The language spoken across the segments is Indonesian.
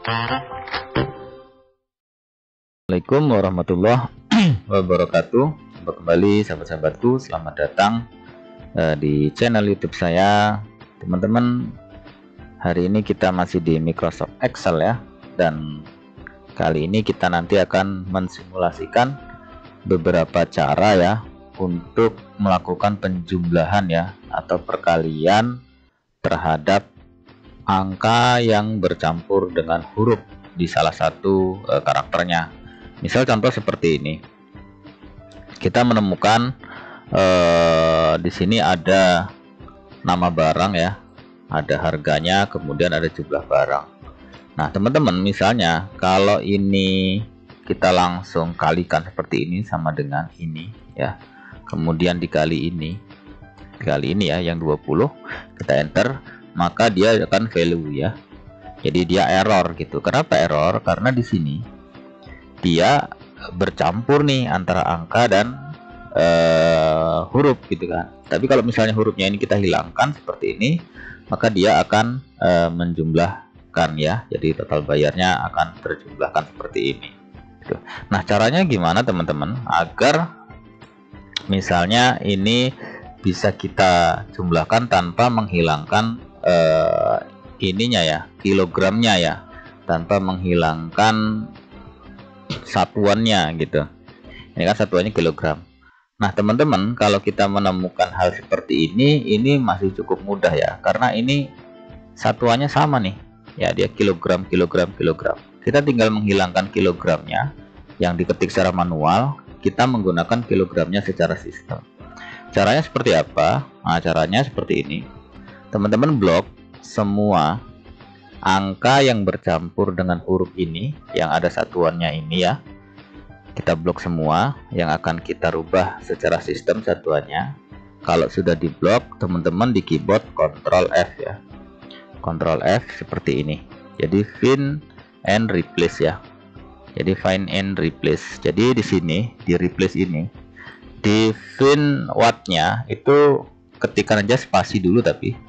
Assalamualaikum warahmatullahi wabarakatuh. Kembali sahabat-sahabatku, selamat datang di channel YouTube saya. Teman-teman, hari ini kita masih di Microsoft Excel ya, dan kali ini kita nanti akan mensimulasikan beberapa cara ya untuk melakukan penjumlahan ya atau perkalian terhadap angka yang bercampur dengan huruf di salah satu karakternya. Misal contoh seperti ini, kita menemukan di sini ada nama barang ya, ada harganya, kemudian ada jumlah barang. Nah teman-teman, misalnya kalau ini kita langsung kalikan seperti ini sama dengan ini ya, kemudian dikali ini ya yang 20, kita enter, maka dia akan value ya. Jadi dia error gitu. Kenapa error? Karena di sini dia bercampur nih antara angka dan huruf gitu kan. Tapi kalau misalnya hurufnya ini kita hilangkan seperti ini, maka dia akan menjumlahkan ya. Jadi total bayarnya akan terjumlahkan seperti ini gitu. Nah caranya gimana teman-teman agar misalnya ini bisa kita jumlahkan tanpa menghilangkan ininya ya, kilogramnya ya, tanpa menghilangkan satuannya gitu. Ini kan satuannya kilogram. Nah teman-teman, kalau kita menemukan hal seperti ini masih cukup mudah ya, karena ini satuannya sama nih ya, dia kilogram. Kita tinggal menghilangkan kilogramnya yang diketik secara manual, kita menggunakan kilogramnya secara sistem. Caranya seperti apa? Nah caranya seperti ini, teman-teman, blok semua angka yang bercampur dengan huruf ini yang ada satuannya ini ya, kita blok semua yang akan kita rubah secara sistem satuannya. Kalau sudah diblok, teman-teman di keyboard Ctrl F ya, Ctrl F seperti ini. Jadi find and replace ya, jadi find and replace. Jadi di sini di replace ini, di find wattnya itu ketikkan aja spasi dulu tapi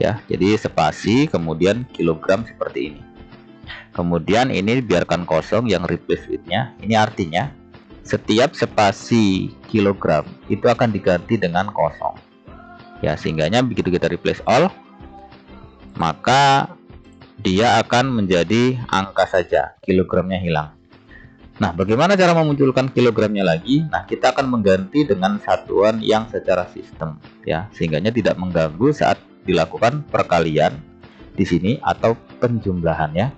ya, jadi spasi kemudian kilogram seperti ini. Kemudian ini biarkan kosong yang replace with-nya. Ini artinya setiap spasi kilogram itu akan diganti dengan kosong ya, sehingganya begitu kita replace all, maka dia akan menjadi angka saja, kilogramnya hilang. Nah bagaimana cara memunculkan kilogramnya lagi? Nah kita akan mengganti dengan satuan yang secara sistem ya, sehingganya tidak mengganggu saat dilakukan perkalian di sini atau penjumlahan ya.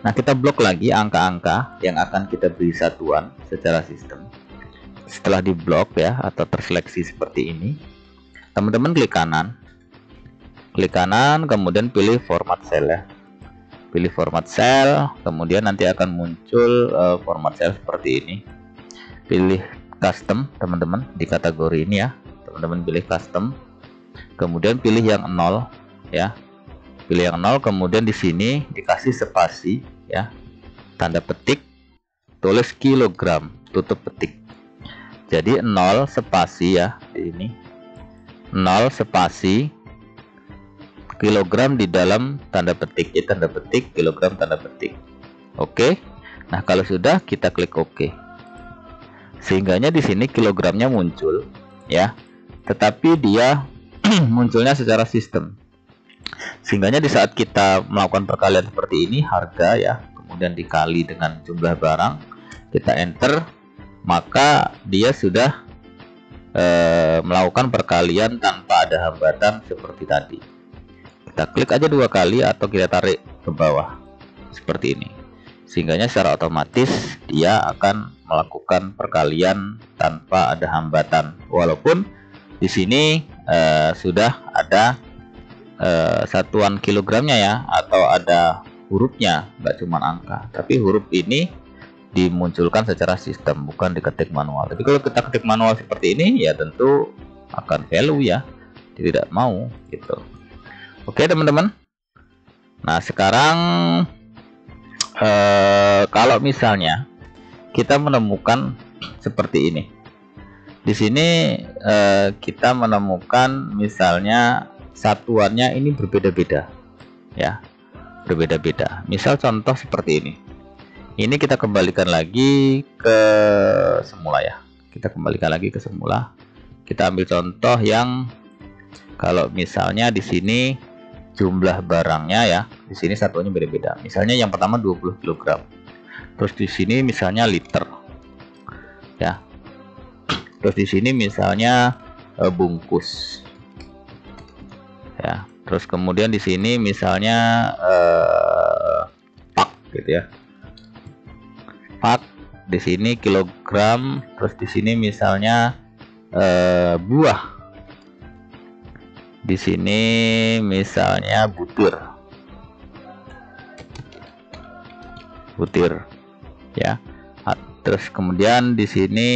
Nah kita blok lagi angka-angka yang akan kita beri satuan secara sistem. Setelah diblok ya atau terseleksi seperti ini, teman-teman klik kanan, kemudian pilih format cell ya, pilih format cell, kemudian nanti akan muncul format cell seperti ini. Pilih custom teman-teman di kategori ini ya, teman-teman pilih custom, kemudian pilih yang 0 ya, pilih yang 0, kemudian di sini dikasih spasi ya, tanda petik, tulis kilogram, tutup petik. Jadi 0 spasi ya, di ini 0 spasi kilogram di dalam tanda petik, tanda petik kilogram tanda petik. Oke. Nah kalau sudah, kita klik OK, sehingganya di sini kilogramnya muncul ya, tetapi dia munculnya secara sistem, sehingganya di saat kita melakukan perkalian seperti ini, harga ya, kemudian dikali dengan jumlah barang, kita enter, maka dia sudah melakukan perkalian tanpa ada hambatan seperti tadi. Kita klik aja 2 kali atau kita tarik ke bawah seperti ini, sehingganya secara otomatis dia akan melakukan perkalian tanpa ada hambatan, walaupun di sini sudah ada satuan kilogramnya ya, atau ada hurufnya, nggak cuma angka, tapi huruf ini dimunculkan secara sistem, bukan diketik manual. Tapi kalau kita ketik manual seperti ini ya tentu akan value ya, tidak mau gitu. Oke teman-teman. Nah sekarang kalau misalnya kita menemukan seperti ini, di sini kita menemukan misalnya satuannya ini berbeda-beda ya. berbeda-beda. Misal contoh seperti ini. Ini kita kembalikan lagi ke semula ya. Kita kembalikan lagi ke semula. Kita ambil contoh yang kalau misalnya di sini jumlah barangnya ya, di sini satuannya beda-beda. Misalnya yang pertama 20 kg. Terus di sini misalnya liter. Ya. Terus di sini misalnya bungkus. Ya. Terus kemudian di sini misalnya pak gitu ya. Pak, di sini kilogram, terus di sini misalnya buah, di sini misalnya butir ya. Terus kemudian di sini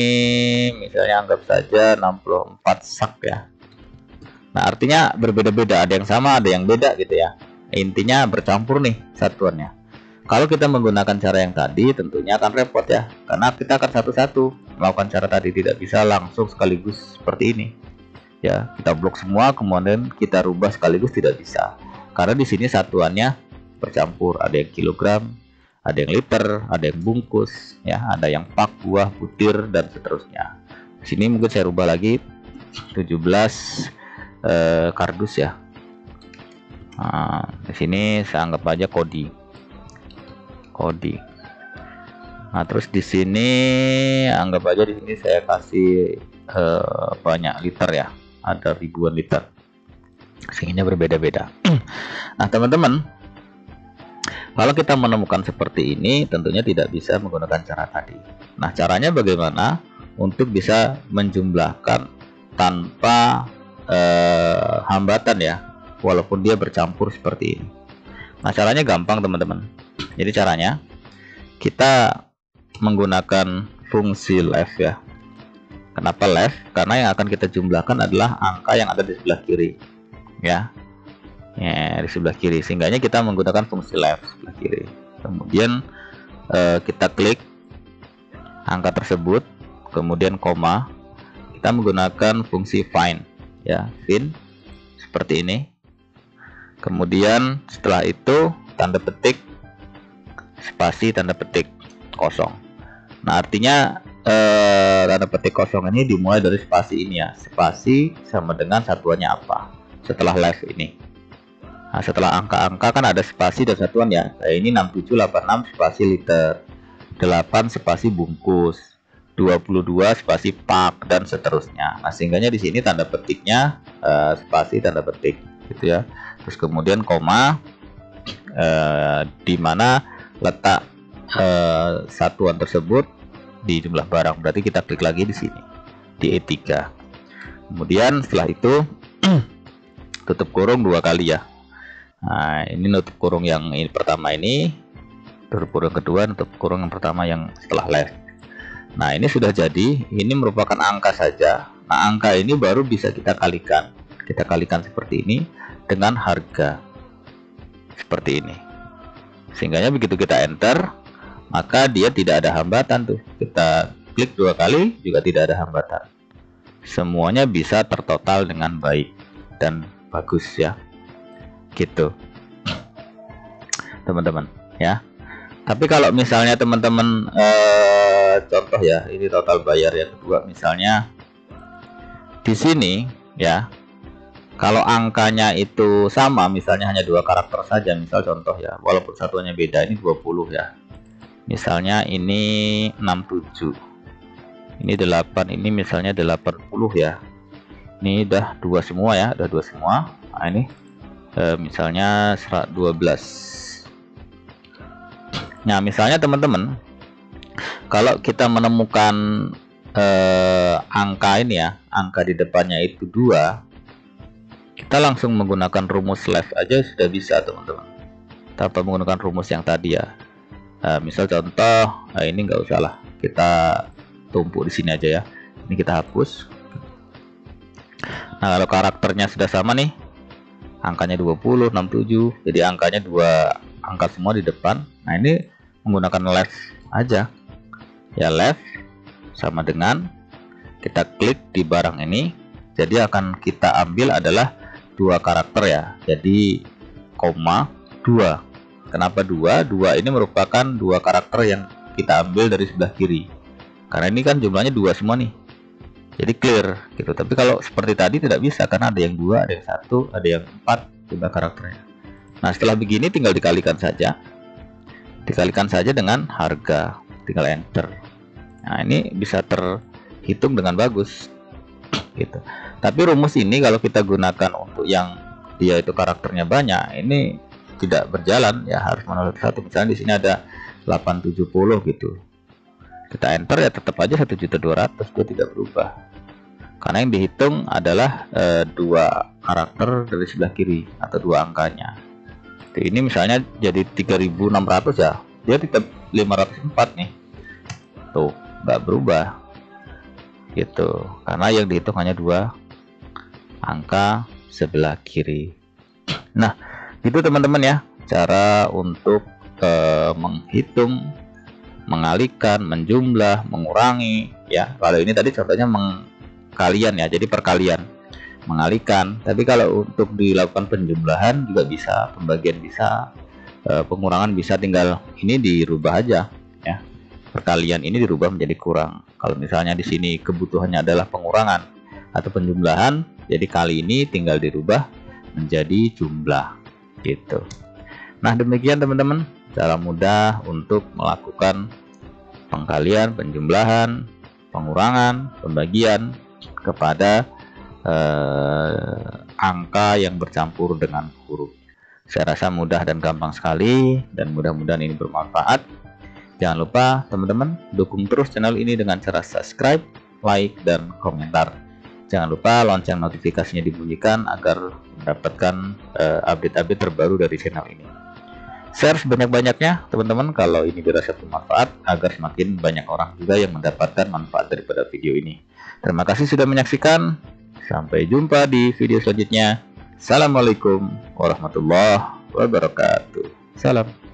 misalnya anggap saja 64 sak ya. Nah, artinya berbeda-beda, ada yang sama ada yang beda gitu ya. Intinya bercampur nih satuannya. Kalau kita menggunakan cara yang tadi tentunya akan repot ya, karena kita akan satu-satu melakukan cara tadi, tidak bisa langsung sekaligus seperti ini. Ya, kita blok semua kemudian kita rubah sekaligus, tidak bisa. Karena di sini satuannya bercampur, ada yang kilogram, ada yang liter, ada yang bungkus, ya, ada yang pak, buah, butir dan seterusnya. Di sini mungkin saya rubah lagi 17 kardus ya. Nah, di sini saya anggap aja kodi. Nah, terus di sini anggap aja di sini saya kasih banyak liter ya, ada ribuan liter. Sehingga berbeda-beda. Nah, teman-teman, kalau kita menemukan seperti ini, tentunya tidak bisa menggunakan cara tadi. Nah, caranya bagaimana untuk bisa menjumlahkan tanpa hambatan ya, walaupun dia bercampur seperti ini. Nah, caranya gampang teman-teman. Jadi caranya kita menggunakan fungsi left ya. Kenapa left? Karena yang akan kita jumlahkan adalah angka yang ada di sebelah kiri ya. Ya, di sebelah kiri. Sehingganya kita menggunakan fungsi left sebelah kiri. Kemudian kita klik angka tersebut, kemudian koma. Kita menggunakan fungsi find ya, find seperti ini. Kemudian setelah itu tanda petik spasi tanda petik kosong. Nah, artinya tanda petik kosong ini dimulai dari spasi ini ya. Spasi sama dengan satuannya apa setelah left ini. Nah, setelah angka-angka kan ada spasi dan satuan ya. Nah, ini 6786 spasi liter, 8 spasi bungkus, 22 spasi pak dan seterusnya. Nah, sehingganya di sini tanda petiknya spasi tanda petik gitu ya. Terus kemudian koma di mana letak satuan tersebut di jumlah barang, berarti kita klik lagi di sini di E3. Kemudian setelah itu tutup kurung 2 kali ya. Nah, ini nutup kurung yang ini pertama, ini tutup kurung kedua, nutup kurung yang pertama yang setelah left. Nah, ini sudah jadi, ini merupakan angka saja. Nah, angka ini baru bisa kita kalikan seperti ini dengan harga seperti ini. Sehingganya begitu kita enter, maka dia tidak ada hambatan tuh. Kita klik 2 kali juga tidak ada hambatan. Semuanya bisa tertotal dengan baik dan bagus ya. Gitu. Teman-teman ya. Tapi kalau misalnya teman-teman contoh ya, ini total bayar yang kedua misalnya di sini ya. Kalau angkanya itu sama, misalnya hanya 2 karakter saja, misal contoh ya, walaupun satuannya beda, ini 20 ya. Misalnya ini 67. Ini 8, ini misalnya 80 ya. Ini udah 2 semua ya, udah 2 semua. Nah, ini misalnya 12. Nah, misalnya teman-teman, kalau kita menemukan angka ini ya, angka di depannya itu 2, kita langsung menggunakan rumus left aja sudah bisa teman-teman, tanpa menggunakan rumus yang tadi ya. Misal contoh, ini nggak usah lah, kita tumpuk di sini aja ya. Ini kita hapus. Nah, kalau karakternya sudah sama nih, angkanya 20, 67, jadi angkanya 2 angka semua di depan. Nah, ini menggunakan left aja ya. Left sama dengan kita klik di barang ini, jadi akan kita ambil adalah 2 karakter ya, jadi koma 2. Kenapa dua? Dua ini merupakan dua karakter yang kita ambil dari sebelah kiri. Karena ini kan jumlahnya dua semua nih. Jadi clear gitu. Tapi kalau seperti tadi tidak bisa karena ada yang dua, ada yang satu, ada yang empat jumlah karakternya. Nah, setelah begini tinggal dikalikan saja. Dikalikan saja dengan harga. Tinggal enter. Nah, ini bisa terhitung dengan bagus gitu. Tapi rumus ini kalau kita gunakan untuk yang dia itu karakternya banyak, ini tidak berjalan ya, harus manual satu. Misalnya di sini ada 870 gitu. Kita enter ya tetap aja 1.200.000, dia tidak berubah. Karena yang dihitung adalah dua karakter dari sebelah kiri atau dua angkanya. Ini misalnya jadi 3.600 ya, dia tetap 504 nih. Tuh, nggak berubah. Gitu. Karena yang dihitung hanya dua angka sebelah kiri. Nah, itu teman-teman ya, cara untuk menghitung, mengalihkan, menjumlah, mengurangi ya. Kalau ini tadi contohnya kalian ya, jadi perkalian, mengalihkan. Tapi kalau untuk dilakukan penjumlahan juga bisa, pembagian bisa, pengurangan bisa, tinggal ini dirubah aja ya. Perkalian ini dirubah menjadi kurang. Kalau misalnya di sini kebutuhannya adalah pengurangan atau penjumlahan, jadi kali ini tinggal dirubah menjadi jumlah gitu. Nah, demikian teman-teman cara mudah untuk melakukan pengkalian, penjumlahan, pengurangan, pembagian kepada angka yang bercampur dengan huruf. Saya rasa mudah dan gampang sekali, dan mudah-mudahan ini bermanfaat. Jangan lupa teman-teman dukung terus channel ini dengan cara subscribe, like, dan komentar. Jangan lupa lonceng notifikasinya dibunyikan agar mendapatkan update-update terbaru dari channel ini. Share sebanyak-banyaknya teman-teman kalau ini dirasa bermanfaat, agar semakin banyak orang juga yang mendapatkan manfaat daripada video ini. Terima kasih sudah menyaksikan. Sampai jumpa di video selanjutnya. Assalamualaikum warahmatullahi wabarakatuh. Salam.